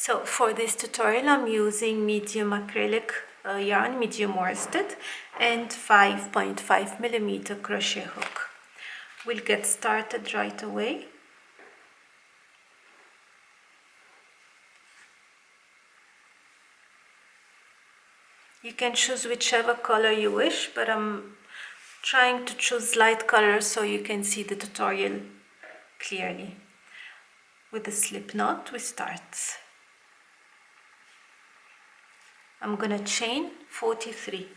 So for this tutorial I'm using medium acrylic yarn, medium worsted, and 5.5mm crochet hook. We'll get started right away. You can choose whichever color you wish, but I'm trying to choose light colors so you can see the tutorial clearly. With the slip knot we start. I'm gonna chain 43.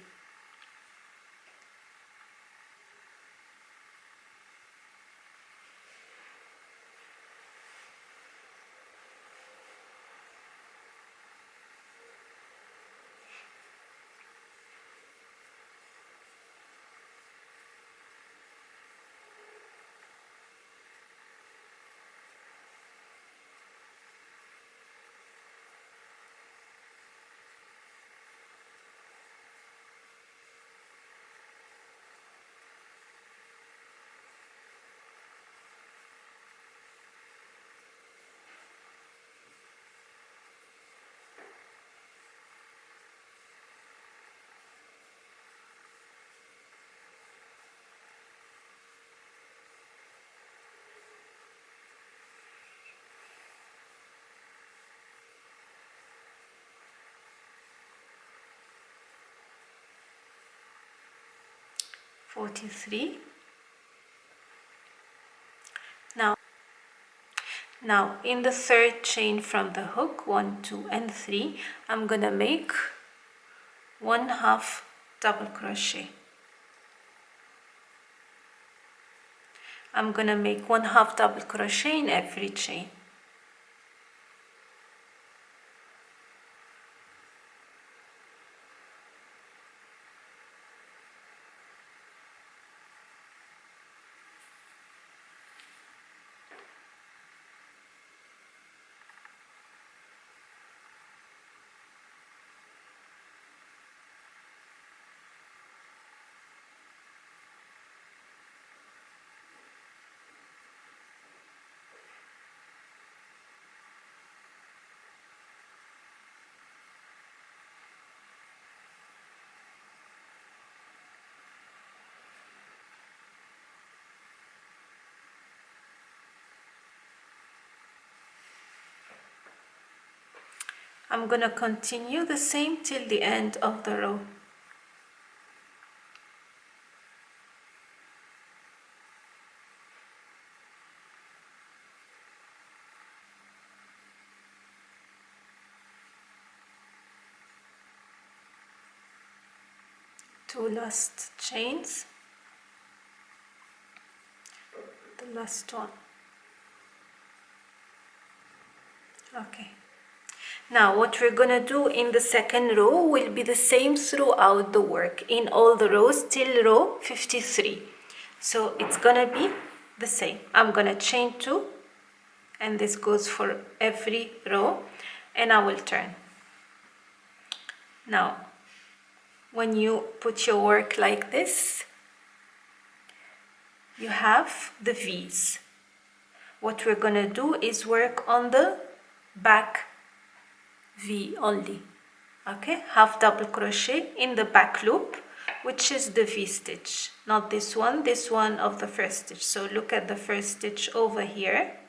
Now in the third chain from the hook, 1, 2, and 3, I'm gonna make 1/2 double crochet. I'm gonna make 1/2 double crochet in every chain. I'm gonna continue the same till the end of the row. Two last chains, the last one. Okay. Now what we're gonna do in the second row will be the same throughout the work, in all the rows till row 53. So it's gonna be the same. I'm gonna chain 2, and this goes for every row, and I will turn. Now when you put your work like this, you have the V's. What we're gonna do is work on the back V only. Okay, half double crochet in the back loop, which is the V stitch, not this one of the first stitch. So look at the first stitch over here,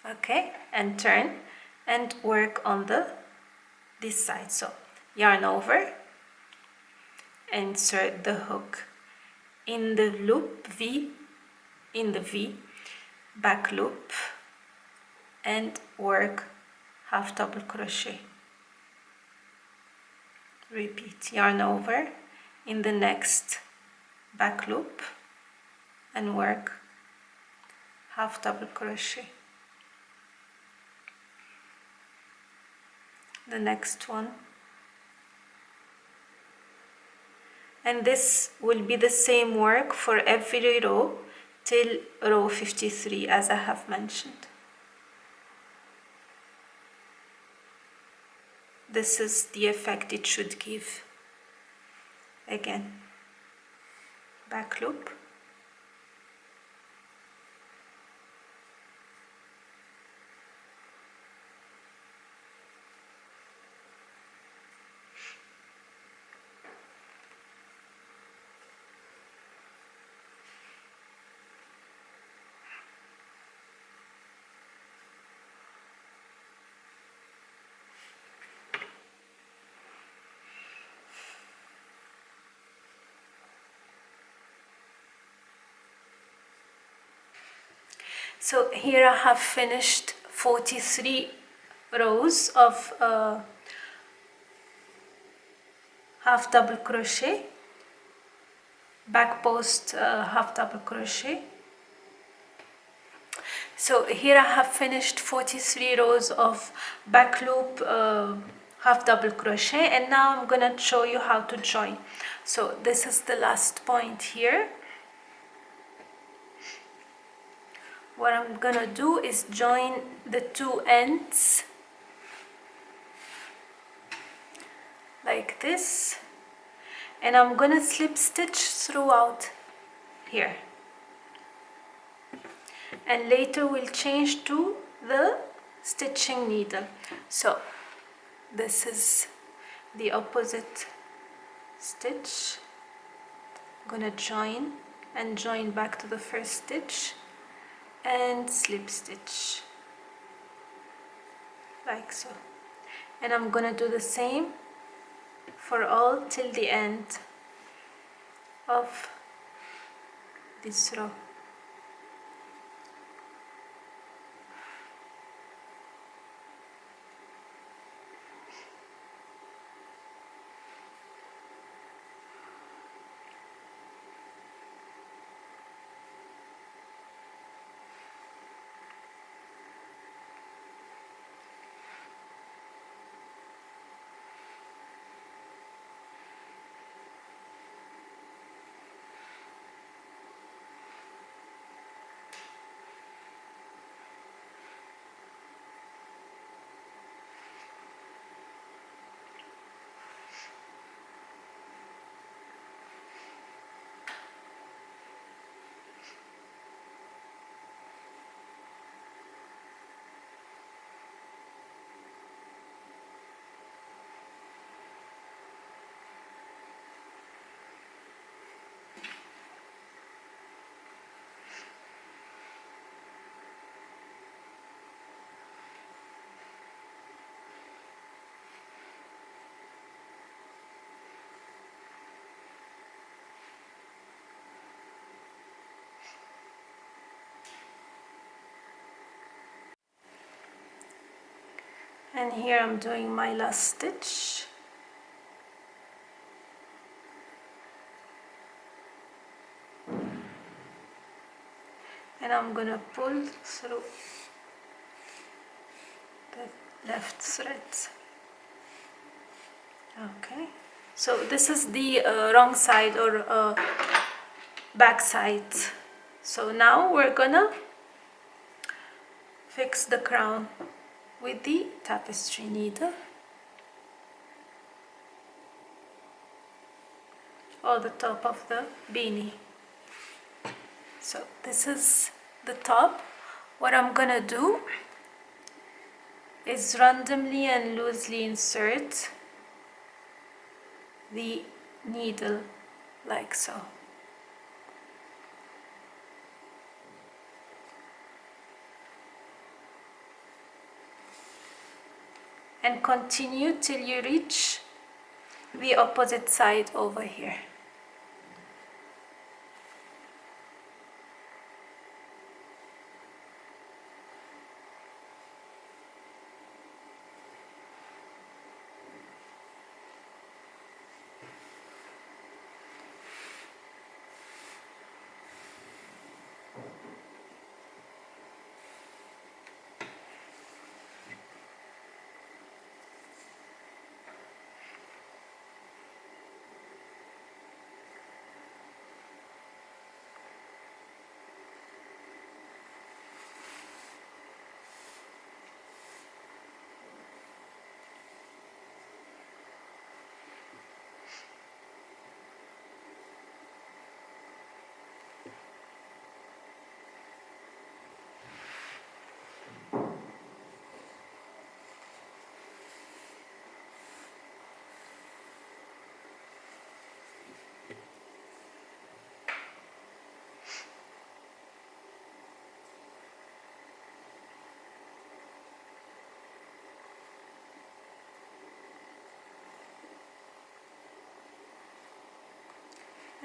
okay, and turn and work on this side. So yarn over, insert the hook in the loop V, in the V, back loop, and work half double crochet. Repeat, yarn over in the next back loop and work half double crochet. The next one, and this will be the same work for every row till row 53, as I have mentioned. This is the effect it should give. Again, back loop, So here I have finished 43 rows of half double crochet, back post half double crochet. So here I have finished 43 rows of back loop half double crochet, and now I'm gonna show you how to join. So this is the last point here. What I'm gonna do is join the two ends like this, and I'm gonna slip stitch throughout here, and later we'll change to the stitching needle. So this is the opposite stitch. I'm gonna join and join back to the first stitch and slip stitch like so, and I'm gonna do the same for all till the end of this row. And here I'm doing my last stitch. And I'm gonna pull through the left thread. Okay, so this is the wrong side, or back side. So now we're gonna fix the crown with the tapestry needle, or the top of the beanie. So this is the top. What I'm gonna do is randomly and loosely insert the needle like so. And continue till you reach the opposite side over here.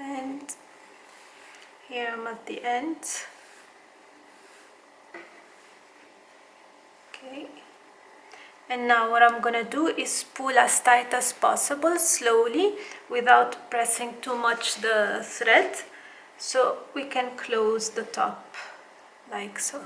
And here I'm at the end. Okay, and now what I'm gonna do is pull as tight as possible, slowly, without pressing too much the thread, so we can close the top like so.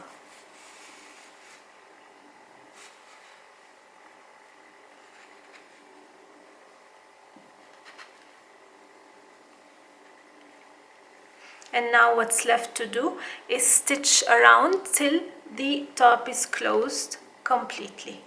And now what's left to do is stitch around till the top is closed completely.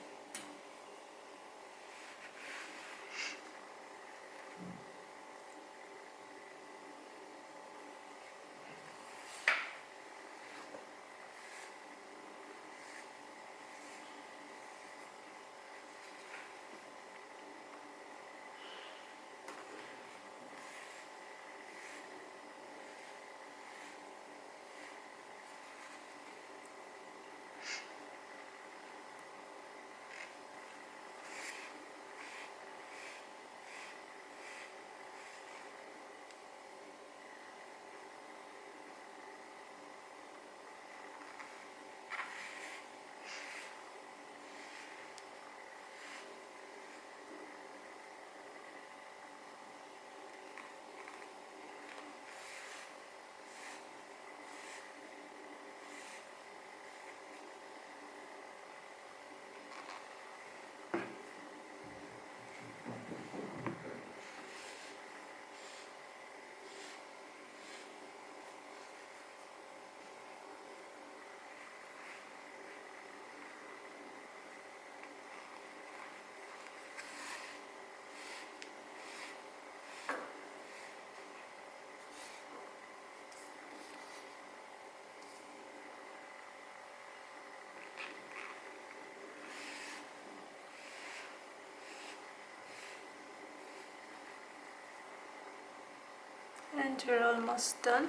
And we're almost done.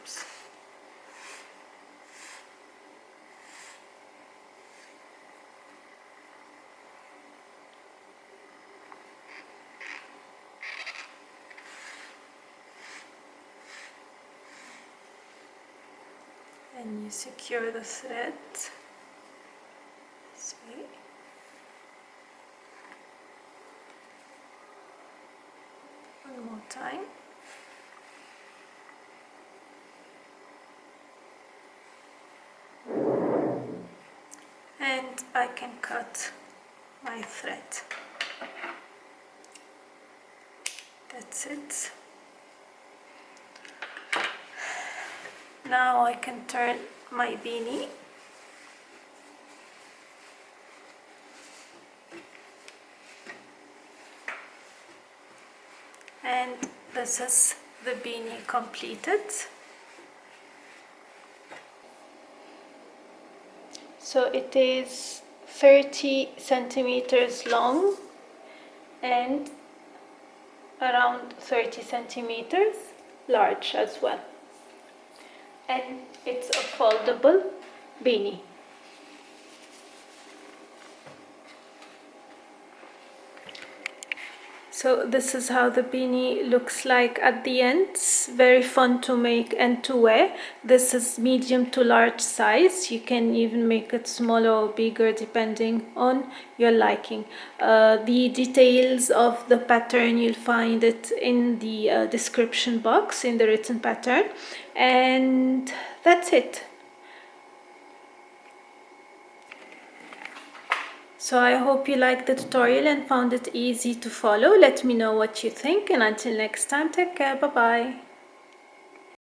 Oops. And you secure the thread. This way. One more time. And I can cut my thread. That's it. Now I can turn my beanie. And this is the beanie completed. So it is 30 centimeters long and around 30 centimeters large as well. And it's a foldable beanie. So this is how the beanie looks like at the end. It's very fun to make and to wear. This is medium to large size. You can even make it smaller or bigger depending on your liking. The details of the pattern, you'll find it in the description box, in the written pattern. And that's it. So I hope you liked the tutorial and found it easy to follow. Let me know what you think, and until next time, take care. Bye bye.